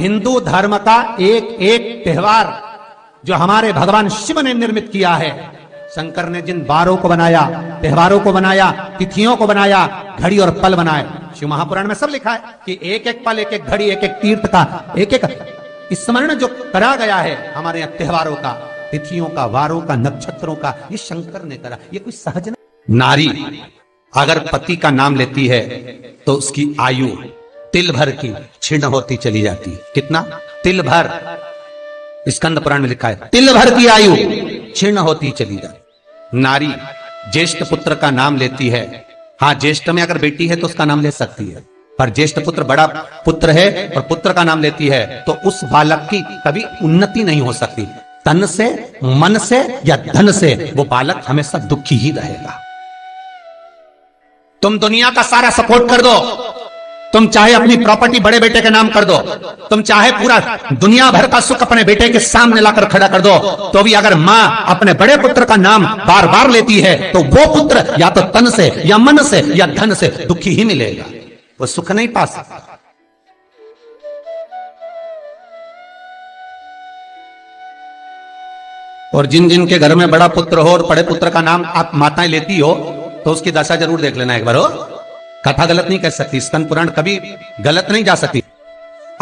हिंदू धर्म का एक एक त्योहार जो हमारे भगवान शिव ने निर्मित किया है, शंकर ने जिन बारों को बनाया, त्योहारों को बनाया, तिथियों को बनाया, घड़ी और पल बनाए, शिव महापुराण में सब लिखा है कि एक एक पल, एक एक घड़ी, एक एक तीर्थ का एक एक स्मरण जो करा गया है हमारे यहाँ त्योहारों का, तिथियों का, वारों का, नक्षत्रों का, ये शंकर ने करा। ये कोई सहज नहीं। नारी अगर पति का नाम लेती है तो उसकी आयु तिल भर की क्षीण होती चली जाती है। कितना? तिल भर। स्कंद पुराण में लिखा है तिल भर की आयु क्षीण होती चली जाती। नारी ज्येष्ठ पुत्र का नाम लेती है, हाँ ज्येष्ठ में अगर बेटी है तो उसका नाम ले सकती है, पर ज्येष्ठ पुत्र बड़ा पुत्र है और पुत्र का नाम लेती है तो उस बालक की कभी उन्नति नहीं हो सकती। तन से, मन से या धन से वो बालक हमेशा दुखी ही रहेगा। तुम दुनिया का सारा सपोर्ट कर दो, तुम चाहे अपनी प्रॉपर्टी बड़े बेटे के नाम कर दो, तुम चाहे पूरा दुनिया भर का सुख अपने बेटे के सामने लाकर खड़ा कर दो, तो भी अगर मां अपने बड़े पुत्र का नाम बार बार लेती है तो वो पुत्र या तो तन से या मन से या धन से दुखी ही मिलेगा, वो सुख नहीं पा सकता। और जिन जिन के घर में बड़ा पुत्र हो और बड़े पुत्र का नाम आप माताएं लेती हो तो उसकी दशा जरूर देख लेना एक बार। हो कथा गलत नहीं कह सकती, स्कंद पुराण कभी गलत नहीं जा सकती।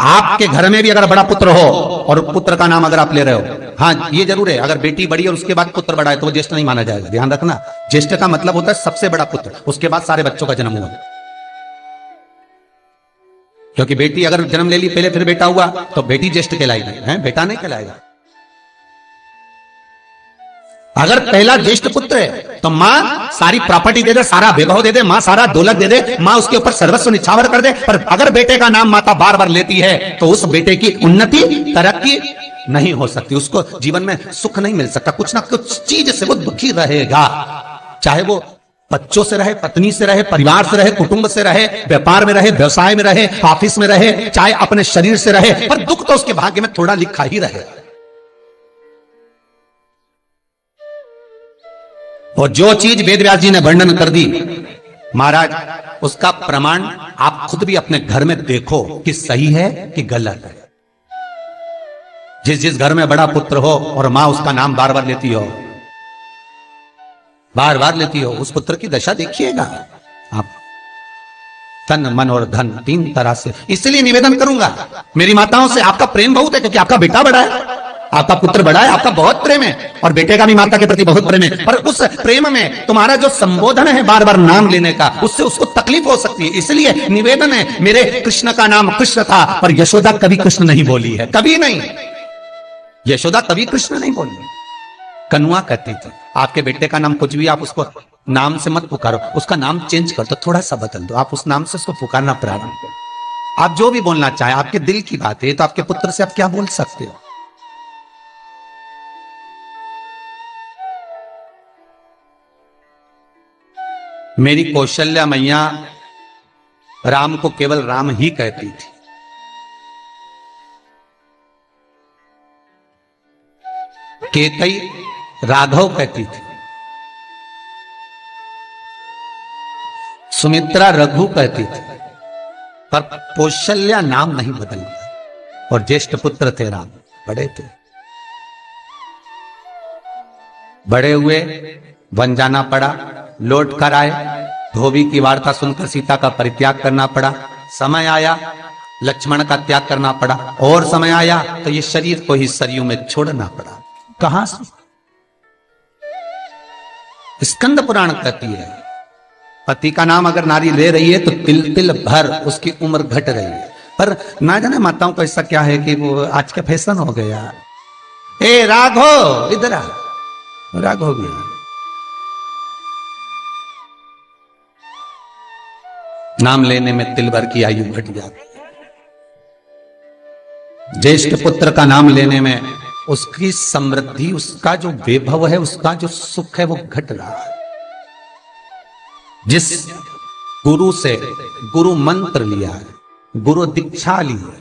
आपके घर में भी अगर बड़ा पुत्र हो और पुत्र का नाम अगर आप ले रहे हो, हाँ ये जरूर है, अगर बेटी बड़ी और उसके बाद पुत्र बड़ा है तो वो ज्येष्ठ नहीं माना जाएगा। ध्यान रखना, ज्येष्ठ का मतलब होता है सबसे बड़ा पुत्र, उसके बाद सारे बच्चों का जन्म हुआ। क्योंकि बेटी अगर जन्म ले ली पहले फिर बेटा हुआ तो बेटी ज्येष्ठ कहलाएगी, है बेटा नहीं कहलाएगा। अगर पहला ज्येष्ठ पुत्र है तो मां सारी प्रॉपर्टी दे दे, सारा वैभव दे दे, मां सारा दौलत दे दे, मां उसके ऊपर सर्वस्व निछावर कर दे, पर अगर बेटे का नाम माता बार बार लेती है तो उस बेटे की उन्नति, तरक्की नहीं हो सकती, उसको जीवन में सुख नहीं मिल सकता, कुछ ना कुछ चीज से वो दुखी रहेगा। चाहे वो बच्चों से रहे, पत्नी से रहे, परिवार से रहे, कुटुंब से रहे, व्यापार में रहे, व्यवसाय में रहे, ऑफिस में रहे, चाहे अपने शरीर से रहे, पर दुख तो उसके भाग्य में थोड़ा लिखा ही रहे। और जो चीज वेद व्यास जी ने वर्णन कर दी महाराज, उसका प्रमाण आप खुद भी अपने घर में देखो कि सही है कि गलत है। जिस जिस घर में बड़ा पुत्र हो और मां उसका नाम बार बार लेती हो, बार बार लेती हो, उस पुत्र की दशा देखिएगा आप। तन, मन और धन तीन तरह से। इसलिए निवेदन करूंगा मेरी माताओं से, आपका प्रेम बहुत है क्योंकि आपका बेटा बड़ा है, आपका पुत्र बड़ा है, आपका बहुत प्रेम है और बेटे का भी माता के प्रति बहुत प्रेम है, पर उस प्रेम में तुम्हारा जो संबोधन है बार बार नाम लेने का, उससे उसको तकलीफ हो सकती है। इसलिए निवेदन है, मेरे कृष्ण का नाम कृष्ण था पर यशोदा कभी कृष्ण नहीं बोली है, कभी नहीं, यशोदा कभी कृष्ण नहीं बोली, कनुआ कहती थी। आपके बेटे का नाम कुछ भी, आप उसको नाम से मत पुकारो, उसका नाम चेंज कर दो, थोड़ा सा बदल दो, आप उस नाम से उसको पुकारना प्रारंभ करो। आप जो भी बोलना चाहे, आपके दिल की बात है, तो आपके पुत्र से आप क्या बोल सकते हो। मेरी कौशल्या मैया राम को केवल राम ही कहती थी। केतई राघव कहती थी, सुमित्रा रघु कहती थी, पर कौशल्या नाम नहीं बदल गया। और ज्येष्ठ पुत्र थे राम, बड़े थे, बड़े हुए, वन जाना पड़ा, लौट कर आए, धोबी की वार्ता सुनकर सीता का परित्याग करना पड़ा, समय आया लक्ष्मण का त्याग करना पड़ा, और समय आया तो ये शरीर को ही सरयू में छोड़ना पड़ा। कहां से? स्कंद पुराण कहती है पति का नाम अगर नारी ले रही है तो तिल तिल भर उसकी उम्र घट रही है। पर ना जाने माताओं को ऐसा क्या है कि वो आज का फैशन हो गया, ए राघव इधर आ, राघव गया, नाम लेने में तिल भर की आयु घट जाती है। ज्येष्ठ पुत्र का नाम लेने में उसकी समृद्धि, उसका जो वैभव है, उसका जो सुख है वो घट रहा है। जिस गुरु से गुरु मंत्र लिया है, गुरु दीक्षा ली है,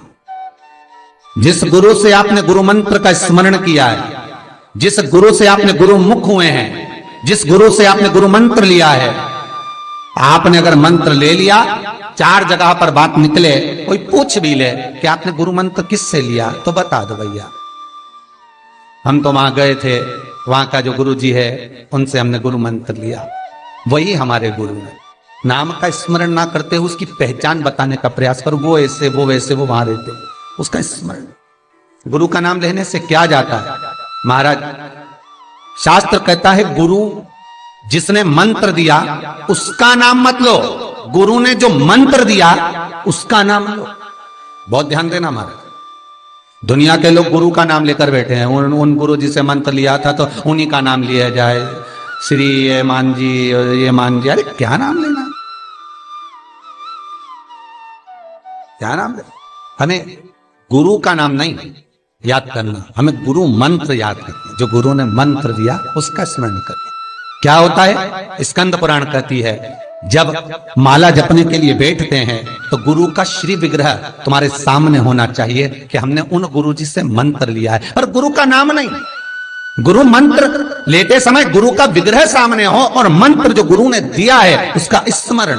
जिस गुरु से आपने गुरु मंत्र का स्मरण किया है, जिस गुरु से आपने गुरु मुख हुए हैं, जिस गुरु से आपने गुरु मंत्र लिया है, आपने अगर मंत्र ले लिया, 4 जगह पर बात निकले, कोई पूछ भी ले कि आपने गुरु मंत्र किससे लिया, तो बता दो भैया हम तो वहां गए थे, वहां का जो गुरु जी है उनसे हमने गुरु मंत्र लिया, वही हमारे गुरु है। नाम का स्मरण ना करते हुए उसकी पहचान बताने का प्रयास करो, वो ऐसे वो वैसे वो वहां रहते, उसका स्मरण। गुरु का नाम लेने से क्या जाता है महाराज? शास्त्र कहता है गुरु जिसने मंत्र दिया उसका नाम मत लो, गुरु ने जो मंत्र दिया उसका नाम लो। बहुत ध्यान देना महाराज, दुनिया के लोग गुरु का नाम लेकर बैठे हैं, उन गुरु जी से मंत्र लिया था तो उन्हीं का नाम लिया जाए, श्री ये मान जी ये मान जी। अरे क्या नाम लेना, क्या नाम लेना? हमें गुरु का नाम नहीं याद करना, हमें गुरु मंत्र याद करना, जो गुरु ने मंत्र दिया उसका स्मरण करना। क्या होता है? स्कंद पुराण कहती है जब माला जपने के लिए बैठते हैं तो गुरु का श्री विग्रह तुम्हारे सामने होना चाहिए कि हमने उन गुरु जी से मंत्र लिया है, और गुरु का नाम नहीं। गुरु मंत्र लेते समय गुरु का विग्रह सामने हो और मंत्र जो गुरु ने दिया है उसका स्मरण।